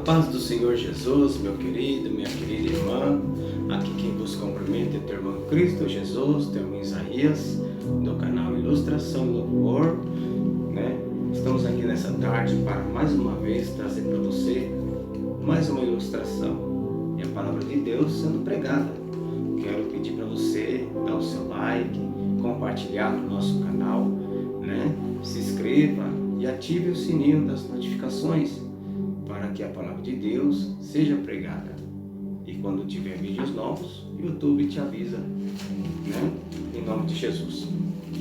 paz do Senhor Jesus, meu querido, minha querida irmã. Aqui quem vos cumprimenta é teu irmão Cristo Jesus, teu irmão Isaías, do canal Ilustração e Louvor, né? Estamos aqui nessa tarde para mais uma vez trazer para você mais uma ilustração e a palavra de Deus sendo pregada. Quero pedir para você dar o seu like, compartilhar no nosso canal, né? Se inscreva e ative o sininho das notificações para que a palavra de Deus seja pregada. E quando tiver vídeos novos, o YouTube te avisa, né? Em nome de Jesus.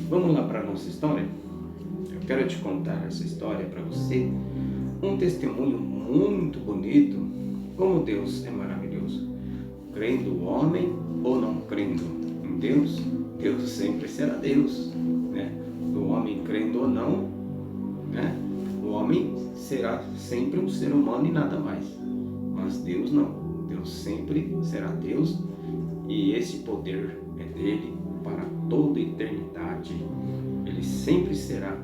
Vamos lá para a nossa história? Eu quero te contar essa história para você, um testemunho muito bonito, como Deus é maravilhoso. Crendo o homem ou não crendo em Deus, Deus sempre será Deus, né? O homem crendo ou não, né? O homem será sempre um ser humano e nada mais. Mas Deus não. Deus sempre será Deus e esse poder é dele para toda a eternidade. Ele sempre será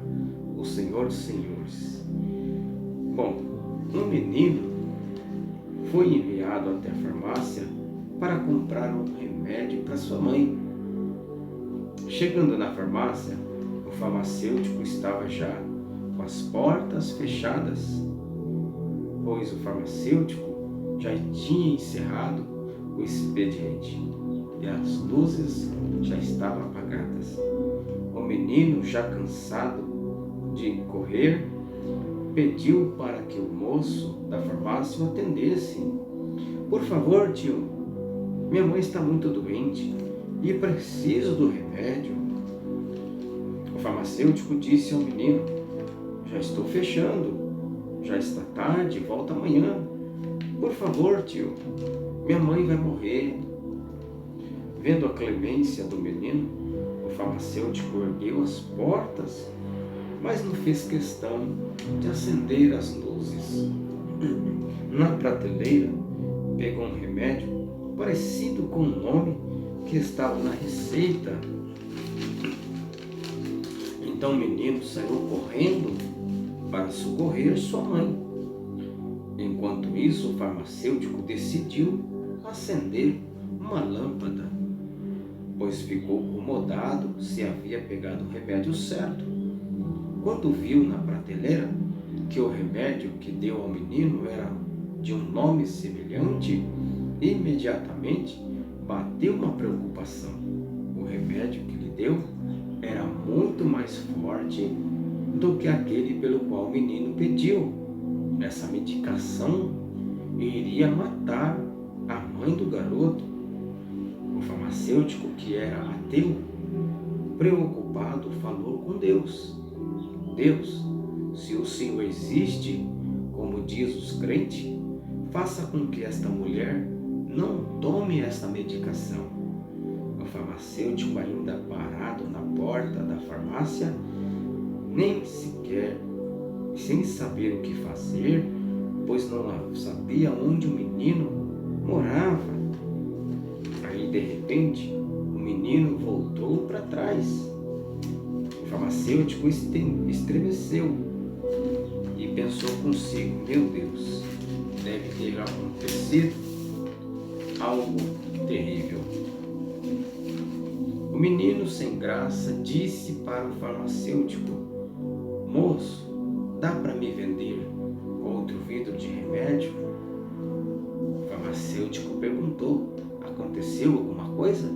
o Senhor dos Senhores. Bom, um menino foi enviado até a farmácia para comprar um remédio para sua mãe. Chegando na farmácia, o farmacêutico estava já com as portas fechadas, pois o farmacêutico já tinha encerrado o expediente e as luzes já estavam apagadas. O menino, já cansado de correr, pediu para que o moço da farmácia o atendesse. Por favor, tio, minha mãe está muito doente e preciso do remédio. O farmacêutico disse ao menino: já estou fechando, já está tarde, volta amanhã. Por favor, tio, minha mãe vai morrer. Vendo a clemência do menino, o farmacêutico ergueu as portas, mas não fez questão de acender as luzes. Na prateleira, pegou um remédio parecido com o nome que estava na receita. Então o menino saiu correndo para socorrer sua mãe. Enquanto isso, o farmacêutico decidiu acender uma lâmpada, pois ficou incomodado se havia pegado o remédio certo. Quando viu na prateleira que o remédio que deu ao menino era de um nome semelhante, imediatamente bateu uma preocupação. O remédio que lhe deu era muito mais forte do que aquele pelo qual o menino pediu. Essa medicação iria matar a mãe do garoto. O farmacêutico, que era ateu, preocupado, falou com Deus: Deus, se o Senhor existe, como diz os crentes, faça com que esta mulher não tome esta medicação. O farmacêutico, ainda parado na porta da farmácia, nem sequer sem saber o que fazer, pois não sabia onde o menino morava. Aí, de repente, o menino voltou para trás. O farmacêutico estremeceu e pensou consigo: meu Deus, deve ter acontecido algo terrível. O menino, sem graça, disse para o farmacêutico: moço, dá para me vender outro vidro de remédio? O farmacêutico perguntou: aconteceu alguma coisa?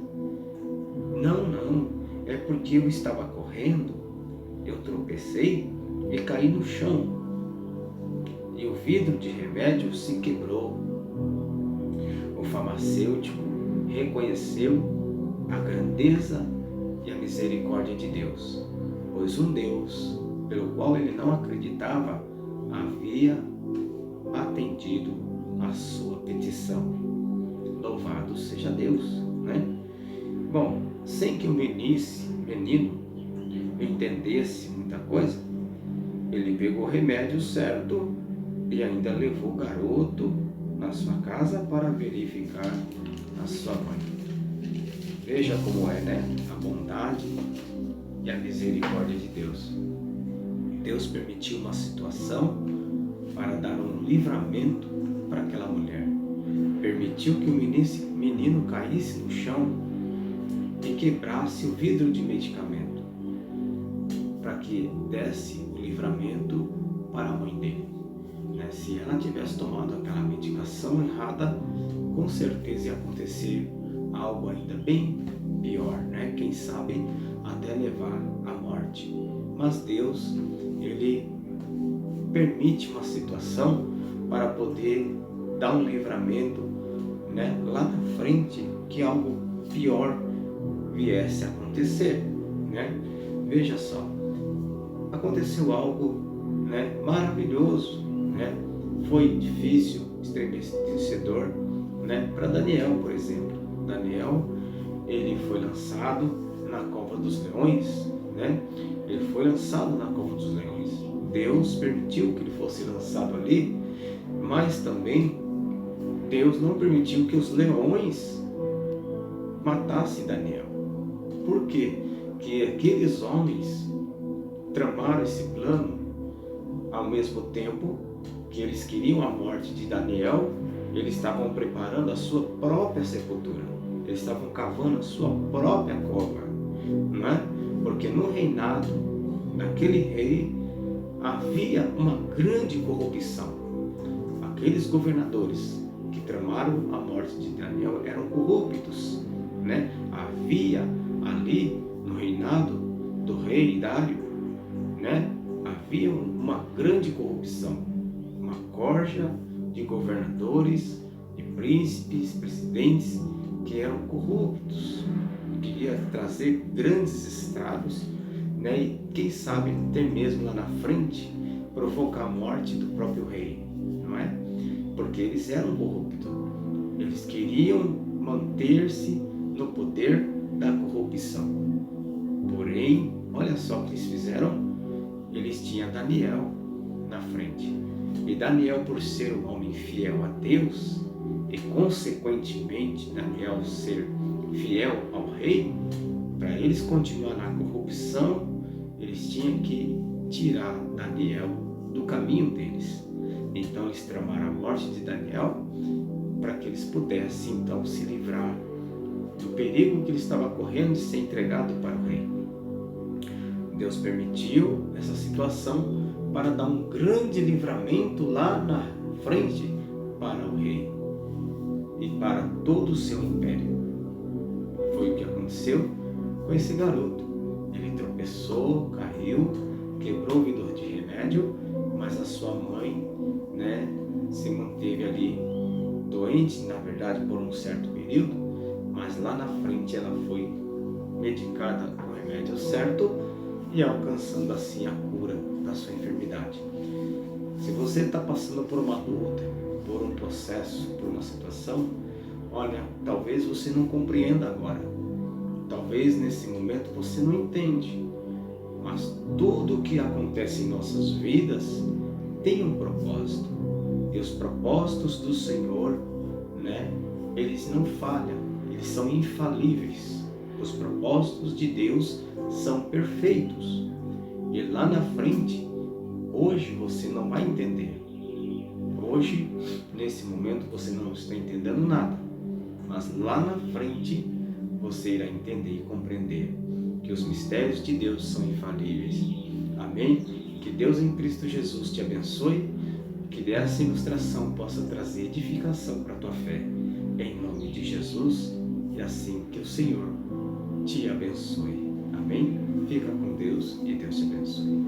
Não, é porque eu estava correndo, eu tropecei e caí no chão, e o vidro de remédio se quebrou. O farmacêutico reconheceu a grandeza e a misericórdia de Deus, pois um Deus pelo qual ele não acreditava havia atendido a sua petição. Louvado seja Deus, né? Bom, sem que o menino entendesse muita coisa, ele pegou o remédio certo e ainda levou o garoto na sua casa para verificar a sua mãe. Veja como é, né? A bondade e a misericórdia de Deus. Deus permitiu uma situação para dar um livramento para aquela mulher. Permitiu que o menino caísse no chão e quebrasse o vidro de medicamento, para que desse o livramento para a mãe dele. Se ela tivesse tomado aquela medicação errada, com certeza ia acontecer algo ainda bem pior, quem sabe até levar à morte. Mas Deus, Ele permite uma situação para poder dar um livramento, lá na frente, que algo pior viesse a acontecer, Veja só, aconteceu algo, maravilhoso, foi difícil, estremecedor, para Daniel, por exemplo. Daniel, ele foi lançado na cova dos leões, Ele foi lançado na cova dos leões. Deus permitiu que ele fosse lançado ali, mas também Deus não permitiu que os leões matassem Daniel. Por quê? Que aqueles homens tramaram esse plano ao mesmo tempo que eles queriam a morte de Daniel. Eles estavam preparando a sua própria sepultura. Eles estavam cavando a sua própria cova, Porque no reinado daquele rei havia uma grande corrupção. Aqueles governadores que tramaram a morte de Daniel eram corruptos, Havia ali no reinado do rei Dário, havia uma grande corrupção, uma corja de governadores, de príncipes, presidentes que eram corruptos, queria trazer grandes estragos, e quem sabe até mesmo lá na frente provocar a morte do próprio rei, Porque eles eram corruptos, eles queriam manter-se no poder da corrupção. Porém, olha só o que eles fizeram. Eles tinham Daniel na frente, e Daniel, por ser um homem fiel a Deus, e consequentemente Daniel ser fiel ao rei, para eles continuar na corrupção, eles tinham que tirar Daniel do caminho deles. Então eles tramaram a morte de Daniel para que eles pudessem então se livrar do perigo que ele estava correndo de ser entregado para o rei. Deus permitiu essa situação para dar um grande livramento lá na frente para o rei e para todo o seu império. Foi o que aconteceu com esse garoto. Ele tropeçou, caiu, quebrou o vidro de remédio, mas a sua mãe, se manteve ali doente, na verdade, por um certo período, mas lá na frente ela foi medicada com o remédio certo e alcançando assim a cura da sua enfermidade. Se você está passando por uma luta, por um processo, por uma situação, olha, talvez você não compreenda agora, talvez nesse momento você não entende, mas tudo o que acontece em nossas vidas tem um propósito, e os propósitos do Senhor, eles não falham, eles são infalíveis. Os propósitos de Deus são perfeitos, e lá na frente, hoje você não vai entender. Hoje, nesse momento, você não está entendendo nada, mas lá na frente você irá entender e compreender que os mistérios de Deus são infalíveis. Amém? Que Deus em Cristo Jesus te abençoe, que dessa ilustração possa trazer edificação para a tua fé, em nome de Jesus, e assim que o Senhor te abençoe. Amém? Fica com Deus e Deus te abençoe.